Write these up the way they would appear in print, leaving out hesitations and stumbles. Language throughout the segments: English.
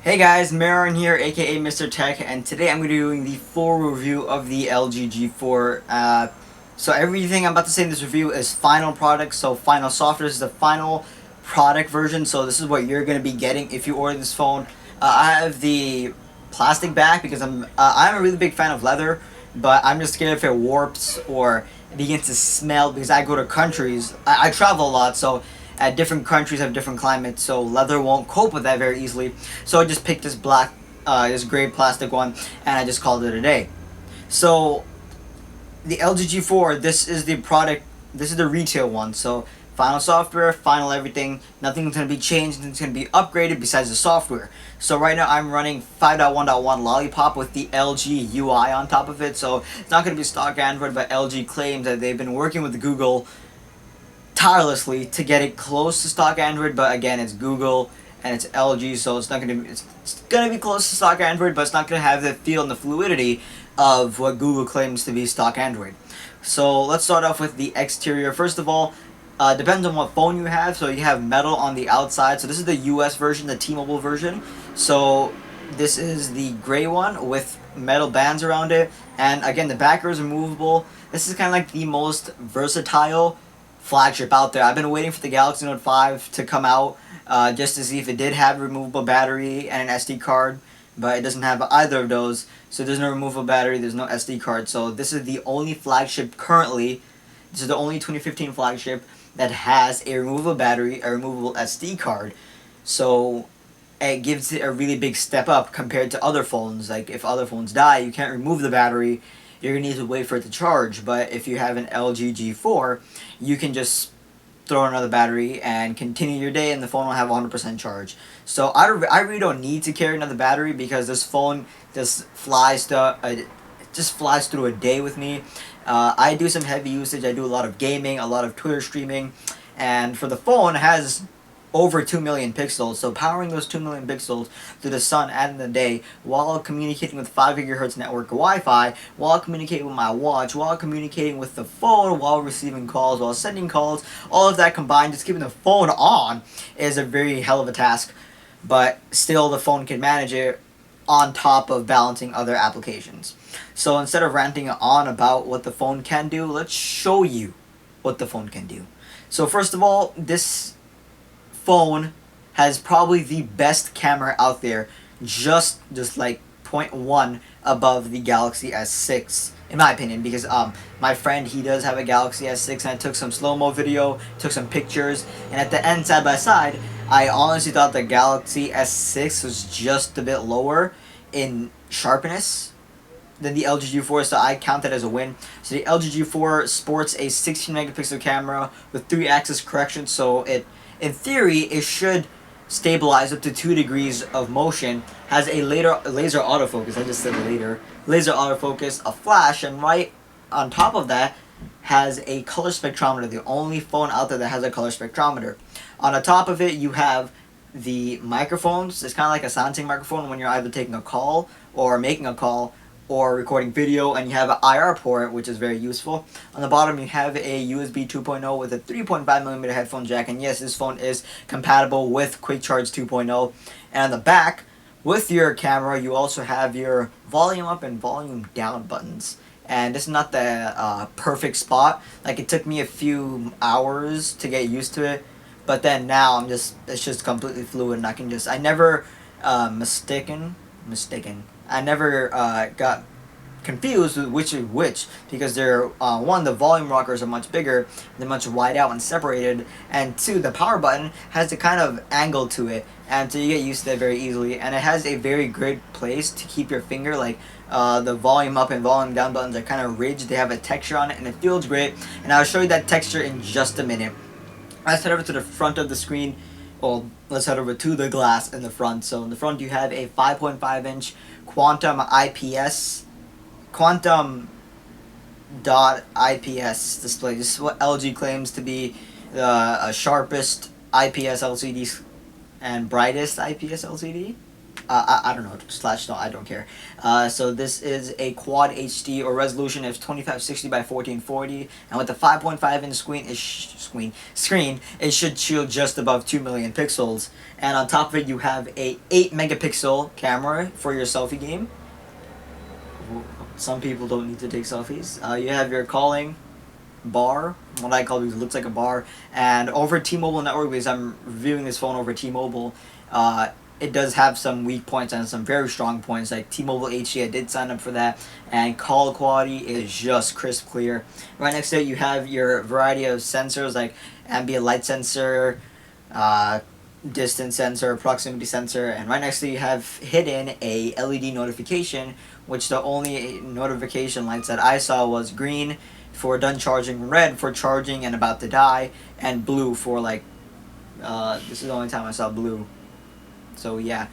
Hey guys, Marin here, aka MR.TECH, and today I'm going to be doing the full review of the LG G4. So everything I'm about to say in this review is final product, so final software. This is the final product version, so this is what you're going to be getting if you order this phone. I have the plastic back because I'm a really big fan of leather, but I'm just scared if it warps or it begins to smell because I go to countries. I travel a lot, so different countries have different climates, so leather won't cope with that very easily. So I just picked this this gray plastic one, and I just called it a day. So the LG G4, this is the product, this is the retail one. So final software, final everything, nothing's going to be changed, nothing's going to be upgraded besides the software. So right now I'm running 5.1.1 Lollipop with the LG UI on top of it, so it's not going to be stock Android, but LG claims that they've been working with Google tirelessly to get it close to stock Android, but again, it's Google and it's LG, so it's not gonna be it's gonna be close to stock Android, but it's not gonna have the feel and the fluidity of what Google claims to be stock Android. So let's start off with the exterior. First of all, depends on what phone you have. So you have metal on the outside. So this is the US version, the T-Mobile version. So this is the gray one with metal bands around it, and again, the backer is removable. This is kind of like the most versatile flagship out there. I've been waiting for the Galaxy Note 5 to come out just to see if it did have a removable battery and an SD card, but it doesn't have either of those. So there's no removable battery, there's no SD card. So this is the only flagship currently. This is the only 2015 flagship that has a removable battery, a removable SD card. So it gives it a really big step up compared to other phones. Like if other phones die, you can't remove the battery, you're going to need to wait for it to charge. But if you have an LG G4, you can just throw another battery and continue your day, and the phone will have 100% charge. So I really don't need to carry another battery because this phone just flies through a day with me. I do some heavy usage. I do a lot of gaming, a lot of Twitter streaming, and for the phone, it has over 2 million pixels, so powering those 2 million pixels through the sun and in the day while communicating with 5 gigahertz network Wi-Fi, while communicating with my watch, while communicating with the phone, while receiving calls, while sending calls, all of that combined, just keeping the phone on is a very hell of a task, but still the phone can manage it on top of balancing other applications. So instead of ranting on about what the phone can do, let's show you what the phone can do. So first of all, this phone has probably the best camera out there, just like 0.1 above the Galaxy S6 in my opinion, because my friend, he does have a Galaxy S6, and I took some slow-mo video, took some pictures, and at the end, side by side, I honestly thought the Galaxy S6 was just a bit lower in sharpness than the LG G4, so I count that as a win. So the LG G4 sports a 16 megapixel camera with 3-axis correction, so in theory, it should stabilize up to 2 degrees of motion, has a laser autofocus, I just said laser autofocus, a flash, and right on top of that has a color spectrometer, the only phone out there that has a color spectrometer. On the top of it, you have the microphones. It's kind of like a silencing microphone when you're either taking a call or making a call or recording video, and you have an IR port, which is very useful. On the bottom, you have a USB 2.0 with a 3.5mm headphone jack, and yes, this phone is compatible with Quick Charge 2.0. And on the back, with your camera, you also have your volume up and volume down buttons. And this is not the perfect spot. Like, it took me a few hours to get used to it, but then now it's just completely fluid, and I never I never got confused with which is which, because they're one, the volume rockers are much bigger, they're much wide out and separated, and two, the power button has a kind of angle to it, and so you get used to that very easily, and it has a very great place to keep your finger. Like the volume up and volume down buttons are kind of ridged, they have a texture on it, and it feels great, and I'll show you that texture in just a minute. Let's head over to the front of the screen. Well, let's head over to the glass in the front. So in the front, you have a 5.5-inch quantum dot IPS display. This is what LG claims to be the sharpest IPS LCD and brightest IPS LCD. I don't know, slash no, I don't care. So this is a quad HD, or resolution is 2560 by 1440, and with the 5.5 inch screen, it should shield just above 2 million pixels. And on top of it, you have a 8 megapixel camera for your selfie game. Some people don't need to take selfies. You have your calling bar, what I call it, because it looks like a bar. And over T-Mobile network, because I'm reviewing this phone over T-Mobile, it does have some weak points and some very strong points, like T-Mobile HD. I did sign up for that, and call quality is just crisp clear. Right next to it, you have your variety of sensors like ambient light sensor, distance sensor, proximity sensor, and right next to it, you have hidden a LED notification, which the only notification lights that I saw was green for done charging, red for charging and about to die, and blue for like, this is the only time I saw blue. So yeah,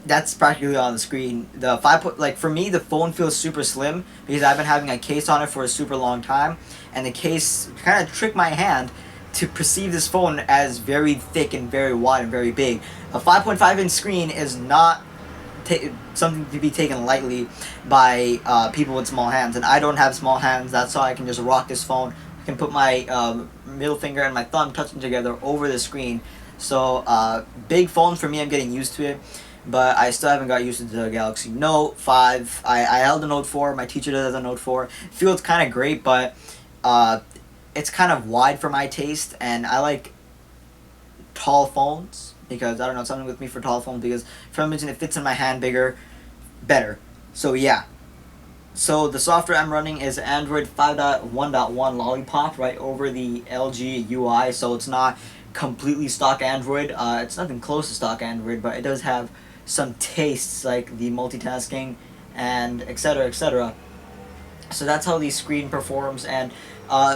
that's practically on the screen. The like for me, the phone feels super slim because I've been having a case on it for a super long time, and the case kind of tricked my hand to perceive this phone as very thick and very wide and very big. A 5.5 inch screen is not something to be taken lightly by people with small hands, and I don't have small hands. That's why I can just rock this phone. I can put my middle finger and my thumb touching together over the screen. So big phone for me. I'm getting used to it, but I still haven't got used to the Galaxy Note 5. I held the Note 4. My teacher does a Note 4. It feels kind of great, but it's kind of wide for my taste, and I like tall phones because I don't know, something with me for tall phones, because for some reason it fits in my hand better. So yeah. So the software I'm running is Android 5.1.1 Lollipop right over the LG UI, so it's not completely stock Android. It's nothing close to stock Android, but it does have some tastes like the multitasking and etc. etc. So that's how the screen performs, and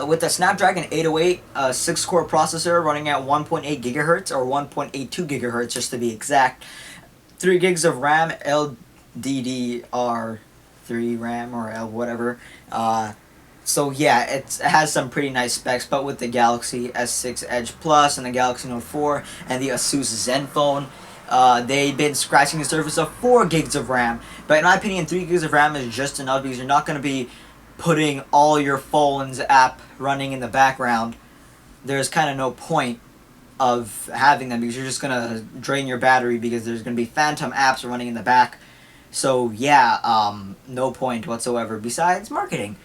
with the Snapdragon 808 6-core processor running at 1.8 gigahertz or 1.82 gigahertz just to be exact, 3 gigs of RAM, LDDR3 RAM or L whatever. So yeah, it has some pretty nice specs, but with the Galaxy S6 Edge Plus and the Galaxy Note 4 and the Asus Zenfone, they've been scratching the surface of 4 gigs of RAM. But in my opinion, 3 gigs of RAM is just enough, because you're not going to be putting all your phone's app running in the background. There's kind of no point of having them, because you're just going to drain your battery, because there's going to be phantom apps running in the back. So yeah, no point whatsoever besides marketing.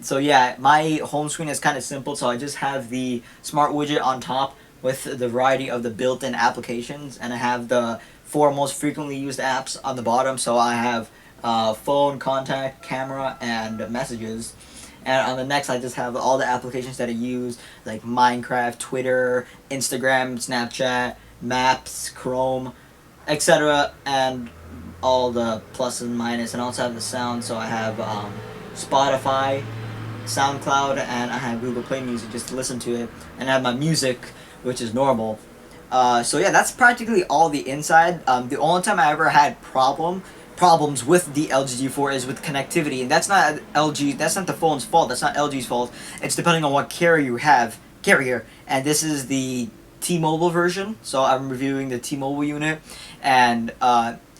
So yeah, my home screen is kind of simple, so I just have the smart widget on top with the variety of the built-in applications, and I have the 4 most frequently used apps on the bottom. So I have phone, contact, camera, and messages. And on the next, I just have all the applications that I use, like Minecraft, Twitter, Instagram, Snapchat, Maps, Chrome, etc. And all the plus and minus, and also have the sound. So I have Spotify, SoundCloud, and I have Google Play Music just to listen to it, and I have my music, which is normal. So yeah, that's practically all the inside. The only time I ever had problems with the LG G4 is with connectivity, and that's not LG. That's not the phone's fault. That's not LG's fault. It's depending on what carrier you have. And this is the T-Mobile version. So I'm reviewing the T-Mobile unit, and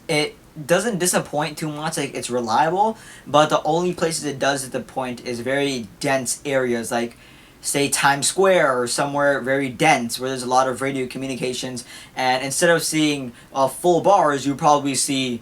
it doesn't disappoint too much. Like, it's reliable, but the only places it does disappoint is very dense areas, like say Times Square or somewhere very dense where there's a lot of radio communications, and instead of seeing full bars, you probably see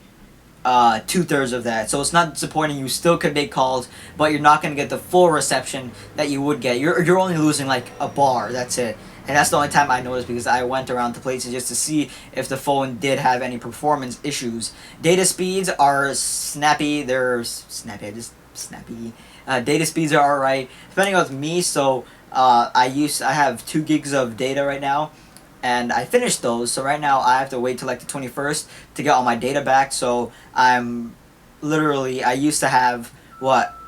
2/3 of that. So it's not disappointing. You still could make calls, but you're not going to get the full reception that you would get. You're only losing like a bar. That's it. And that's the only time I noticed, because I went around to places just to see if the phone did have any performance issues. Data speeds are snappy. They're snappy. Just snappy. Data speeds are alright. Depending on me, so I have 2 gigs of data right now, and I finished those. So right now I have to wait till like the 21st to get all my data back. So I used to have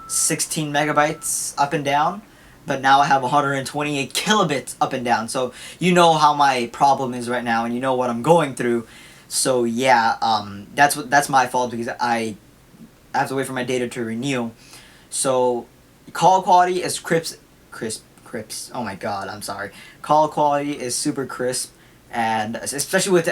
16 megabytes up and down, but now I have 128 kilobits up and down. So you know how my problem is right now, and you know what I'm going through. So yeah, that's my fault, because I have to wait for my data to renew. So call quality is crisp. Oh my god, I'm sorry. Call quality is super crisp, and especially with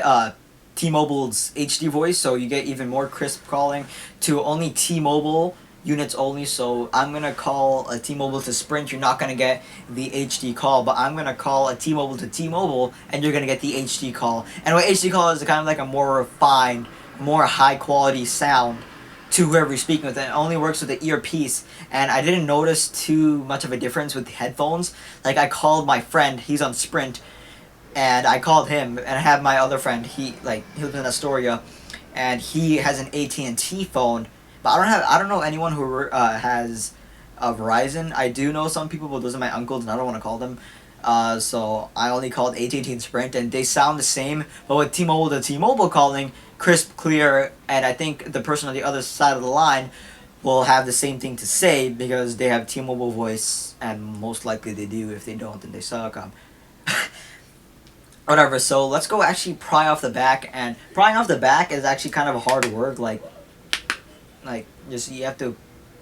T-Mobile's HD voice, so you get even more crisp calling to only T-Mobile units only. So I'm gonna call a T-Mobile to Sprint, you're not gonna get the HD call, but I'm gonna call a T-Mobile to T-Mobile, and you're gonna get the HD call. And what HD call is kind of like a more refined, more high quality sound to whoever you're speaking with. It only works with the earpiece, and I didn't notice too much of a difference with the headphones. Like I called my friend, he's on Sprint, and I called him, and I have my other friend. He lives in Astoria, and he has an AT&T phone. But I don't know anyone who has a Verizon. I do know some people, but those are my uncles, and I don't want to call them. So I only called AT&T and Sprint, and they sound the same. But with T-Mobile to T-Mobile calling, crisp, clear, and I think the person on the other side of the line will have the same thing to say because they have T-Mobile voice, and most likely they do. If they don't, then they suck. Whatever. So let's go actually pry off the back, and prying off the back is actually kind of hard work. Like just you have to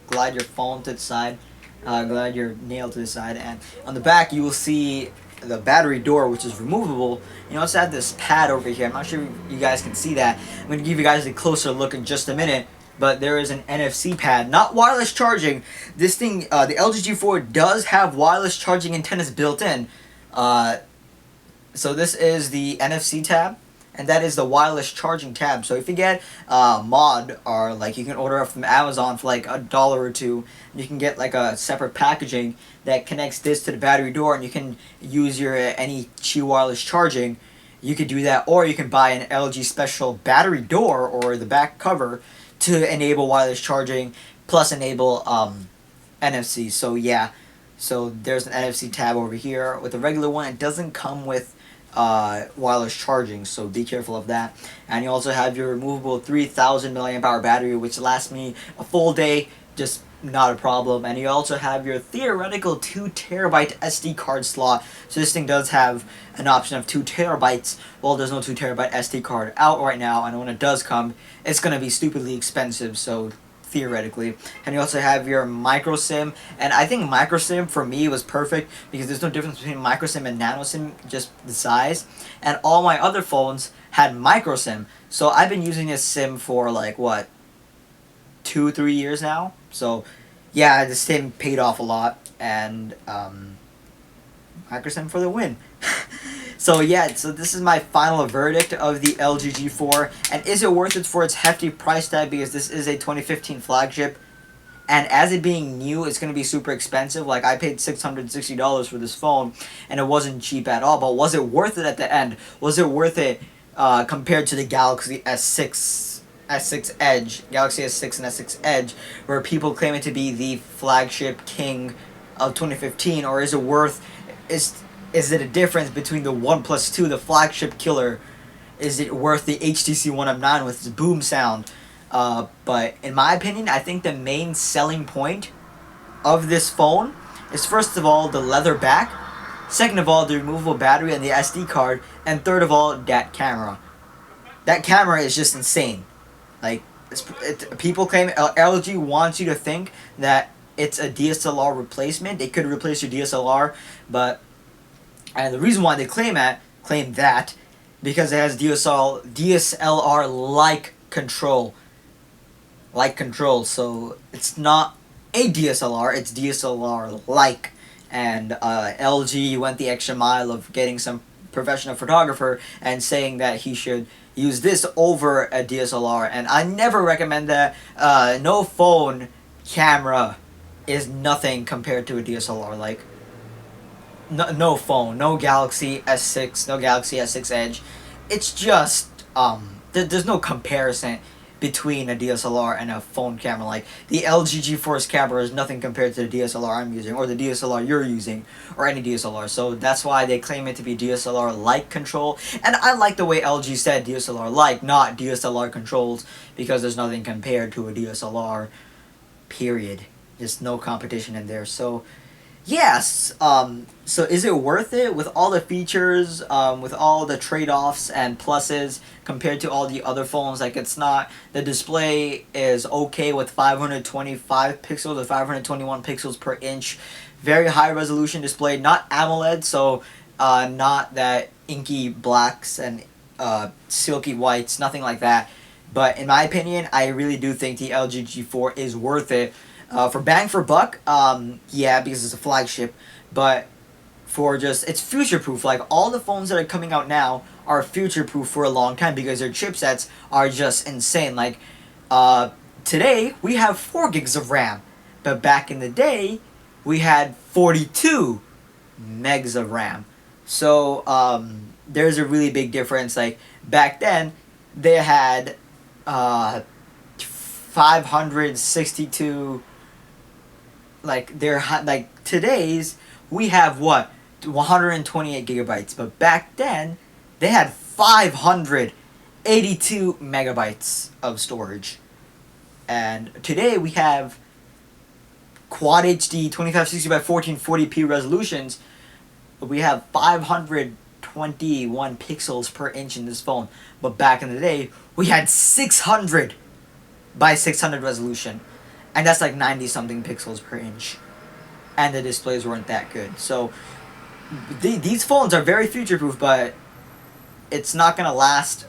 glide your phone to the side, glide your nail to the side, and on the back you will see the battery door, which is removable. You know, it's had this pad over here. I'm not sure if you guys can see that. I'm going to give you guys a closer look in just a minute, but there is an NFC pad, not wireless charging. This thing, the LG G4 does have wireless charging antennas built in. So this is the NFC tab, and that is the wireless charging tab. So if you get mod, or like you can order it from Amazon for like $1 or $2, you can get like a separate packaging that connects this to the battery door, and you can use your any Qi wireless charging. You could do that, or you can buy an LG special battery door or the back cover to enable wireless charging plus enable NFC. So yeah, so there's an NFC tab over here. With the regular one, it doesn't come with wireless charging, so be careful of that. And you also have your removable 3000 milliamp hour battery, which lasts me a full day, just not a problem. And you also have your theoretical 2 terabyte SD card slot. So this thing does have an option of 2 terabytes. Well, there's no 2 terabyte SD card out right now, and when it does come, it's gonna be stupidly expensive, so theoretically. And you also have your micro SIM, and I think micro SIM for me was perfect because there's no difference between micro SIM and nano SIM, just the size. And all my other phones had micro SIM, so I've been using this SIM for like what, 2-3 years now. So yeah, the SIM paid off a lot, and micro SIM for the win. So yeah, so this is my final verdict of the LG G4, and is it worth it for its hefty price tag, because this is a 2015 flagship, and as it being new, it's going to be super expensive. Like, I paid $660 for this phone, and it wasn't cheap at all, but was it worth it at the end? Was it worth it compared to the Galaxy S6 Edge, Galaxy S6 and S6 Edge, where people claim it to be the flagship king of 2015, or is it worth, is it a difference between the OnePlus 2, the flagship killer? Is it worth the HTC One M9 with its boom sound? But in my opinion, I think the main selling point of this phone is, first of all, the leather back, second of all, the removable battery and the SD card, and third of all, that camera. That camera is just insane. Like, people claim, LG wants you to think that it's a DSLR replacement. It could replace your DSLR, but and the reason why they claim that because it has DSLR like control. So it's not a DSLR, it's DSLR like. And LG went the extra mile of getting some professional photographer and saying that he should use this over a DSLR, and I never recommend that. No phone camera is nothing compared to a DSLR. Like, no phone, no Galaxy S6, no Galaxy S6 Edge. It's just, there's no comparison between a DSLR and a phone camera. Like, the LG G4's camera is nothing compared to the DSLR I'm using, or the DSLR you're using, or any DSLR. So that's why they claim it to be DSLR-like control. And I like the way LG said DSLR-like, not DSLR controls, because there's nothing compared to a DSLR, period. Just no competition in there. So yes, so is it worth it with all the features, with all the trade-offs and pluses compared to all the other phones? Like, it's not, the display is okay with 525 pixels or 521 pixels per inch. Very high resolution display, not AMOLED, so not that inky blacks and silky whites, nothing like that. But in my opinion, I really do think the LG G4 is worth it. For bang for buck, yeah, because it's a flagship. But for just, it's future proof. Like, all the phones that are coming out now are future proof for a long time because their chipsets are just insane. Like, today we have 4 gigs of RAM, but back in the day we had 42 megs of RAM. So there's a really big difference. Like, back then they had 562, like, they're like, today's we have what, 128 gigabytes, but back then they had 582 megabytes of storage. And today we have Quad HD 2560 by 1440p resolutions. We have 521 pixels per inch in this phone. But back in the day, we had 600 by 600 resolution. And that's like 90 something pixels per inch. And the displays weren't that good. So these phones are very future proof, but it's not going to last.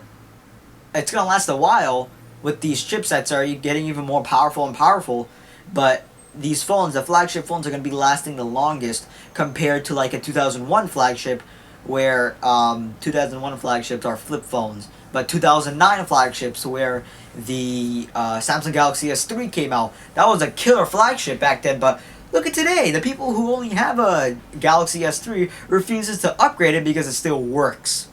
It's going to last a while. With these chipsets are getting even more powerful and powerful, but these phones, the flagship phones, are going to be lasting the longest compared to like a 2001 flagship, where 2001 flagships are flip phones, but 2009 flagships, where the Samsung Galaxy S3 came out, that was a killer flagship back then. But look at today, the people who only have a Galaxy S3 refuses to upgrade it because it still works.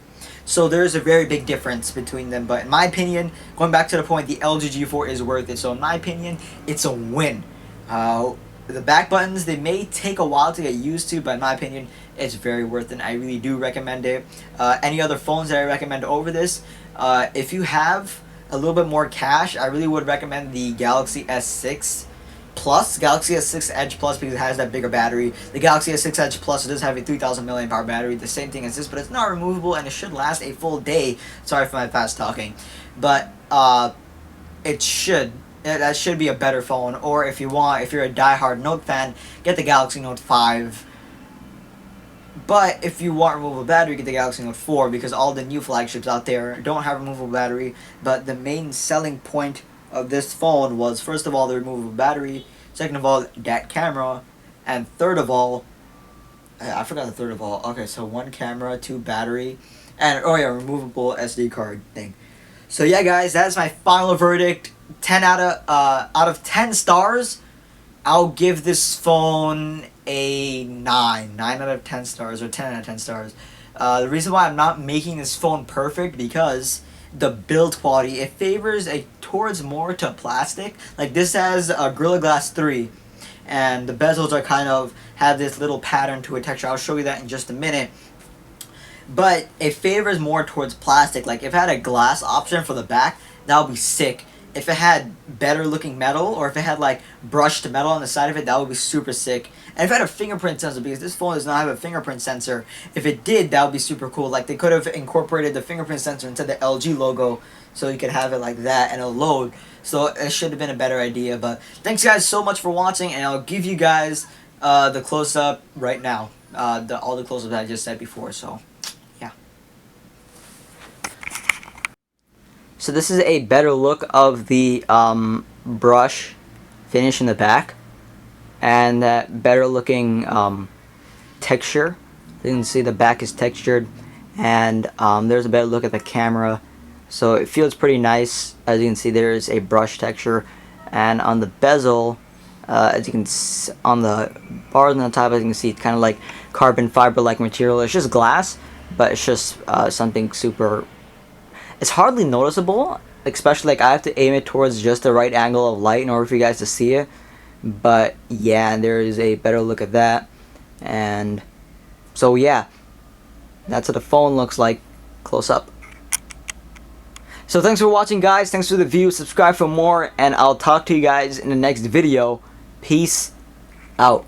So there's a very big difference between them. But in my opinion, going back to the point, the LG G4 is worth it. So in my opinion, it's a win. The back buttons, they may take a while to get used to, but in my opinion, it's very worth it. I really do recommend it. Any other phones that I recommend over this? If you have a little bit more cash, I really would recommend the Galaxy S6 Plus, Galaxy S6 Edge Plus, because it has that bigger battery. The Galaxy S6 Edge Plus, it does have a 3000 mAh battery, the same thing as this, but it's not removable and it should last a full day. Sorry for my fast talking, but it should. That should be a better phone. Or if you want, if you're a diehard Note fan, get the Galaxy Note 5. But if you want removable battery, get the Galaxy Note 4, because all the new flagships out there don't have removable battery. But the main selling point of this phone was, first of all, the removable battery, second of all, that camera, and third of all, I forgot the third of all. Okay, so 1 camera, 2 battery, and oh yeah, removable SD card thing. So yeah, guys, that's my final verdict. 10 out of 10 stars. I'll give this phone a 9 out of 10 stars, or 10 out of 10 stars. The reason why I'm not making this phone perfect, because the build quality, it favors towards more to plastic. Like, this has a Gorilla Glass 3, and the bezels are kind of have this little pattern to a texture. I'll show you that in just a minute. But it favors more towards plastic. Like, if it had a glass option for the back, that would be sick. If it had better looking metal, or if it had like brushed metal on the side of it, that would be super sick. And if it had a fingerprint sensor, because this phone does not have a fingerprint sensor, if it did, that would be super cool. Like, they could have incorporated the fingerprint sensor into the LG logo, so you could have it like that and it'll load. So it should have been a better idea. But thanks guys so much for watching, and I'll give you guys the close-up right now. All the close-ups I just said before, so yeah. So this is a better look of the brush finish in the back, and that better looking texture. You can see the back is textured, and there's a better look at the camera. So it feels pretty nice. As you can see, there is a brush texture, and on the bezel, as you can see, on the bars on the top, as you can see, it's kind of like carbon fiber like material. It's just glass, but it's just something super. It's hardly noticeable, especially like I have to aim it towards just the right angle of light in order for you guys to see it. But yeah, there is a better look at that. And so yeah, that's what the phone looks like close up. So thanks for watching guys, thanks for the view, subscribe for more, and I'll talk to you guys in the next video. Peace out.